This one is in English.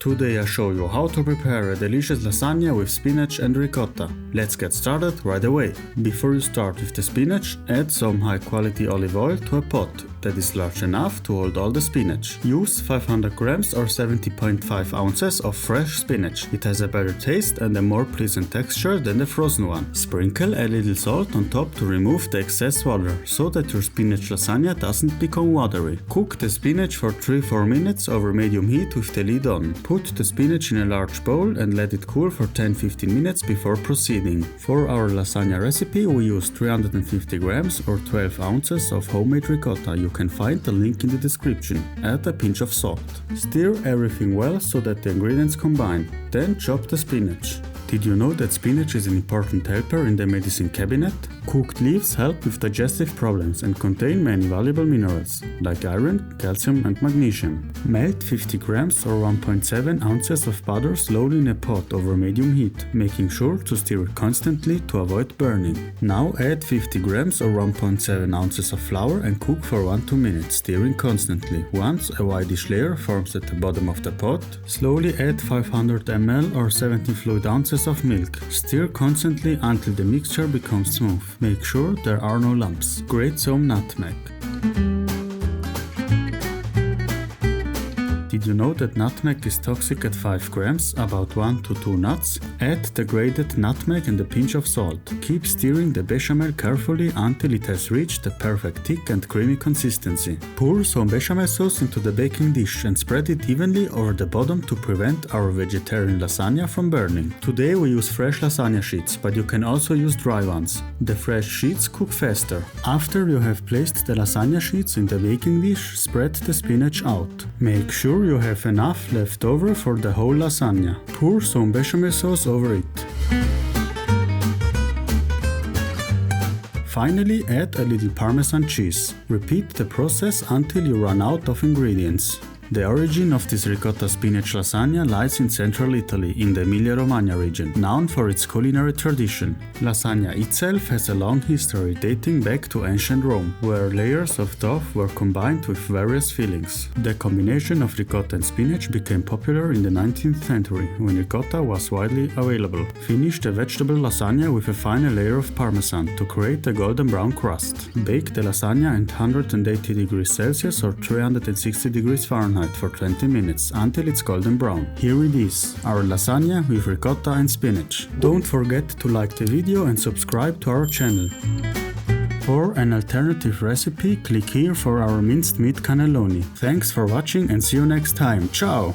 Today I show you how to prepare a delicious lasagna with spinach and ricotta. Let's get started right away. Before you start with the spinach, add some high quality olive oil to a pot that is large enough to hold all the spinach. Use 500 grams or 70.5 ounces of fresh spinach. It has a better taste and a more pleasant texture than the frozen one. Sprinkle a little salt on top to remove the excess water, so that your spinach lasagna doesn't become watery. Cook the spinach for 3-4 minutes over medium heat with the lid on. Put the spinach in a large bowl and let it cool for 10-15 minutes before proceeding. For our lasagna recipe we use 350 grams or 12 ounces of homemade ricotta. You can find the link in the description. Add a pinch of salt. Stir everything well so that the ingredients combine. Then chop the spinach. Did you know that spinach is an important helper in the medicine cabinet? Cooked leaves help with digestive problems and contain many valuable minerals, like iron, calcium and magnesium. Melt 50 grams or 1.7 ounces of butter slowly in a pot over medium heat, making sure to stir it constantly to avoid burning. Now add 50 grams or 1.7 ounces of flour and cook for 1-2 minutes, stirring constantly. Once a whitish layer forms at the bottom of the pot, slowly add 500 ml or 70 fluid ounces of milk. Stir constantly until the mixture becomes smooth. Make sure there are no lumps. Grate some nutmeg. Did you know that nutmeg is toxic at 5 grams, about 1 to 2 nuts? Add the grated nutmeg and a pinch of salt. Keep stirring the bechamel carefully until it has reached the perfect thick and creamy consistency. Pour some bechamel sauce into the baking dish and spread it evenly over the bottom to prevent our vegetarian lasagna from burning. Today we use fresh lasagna sheets, but you can also use dry ones. The fresh sheets cook faster. After you have placed the lasagna sheets in the baking dish, spread the spinach out. Make sure you have enough left over for the whole lasagna. Pour some bechamel sauce over it. Finally, add a little Parmesan cheese. Repeat the process until you run out of ingredients. The origin of this ricotta spinach lasagna lies in central Italy, in the Emilia-Romagna region, known for its culinary tradition. Lasagna itself has a long history dating back to ancient Rome, where layers of dough were combined with various fillings. The combination of ricotta and spinach became popular in the 19th century, when ricotta was widely available. Finish the vegetable lasagna with a final layer of Parmesan to create a golden brown crust. Bake the lasagna at 180 degrees Celsius or 360 degrees Fahrenheit for 20 minutes until it's golden brown. Here it is, our lasagna with ricotta and spinach. Don't forget to like the video and subscribe to our channel. For an alternative recipe, click here for our minced meat cannelloni. Thanks for watching and see you next time. Ciao!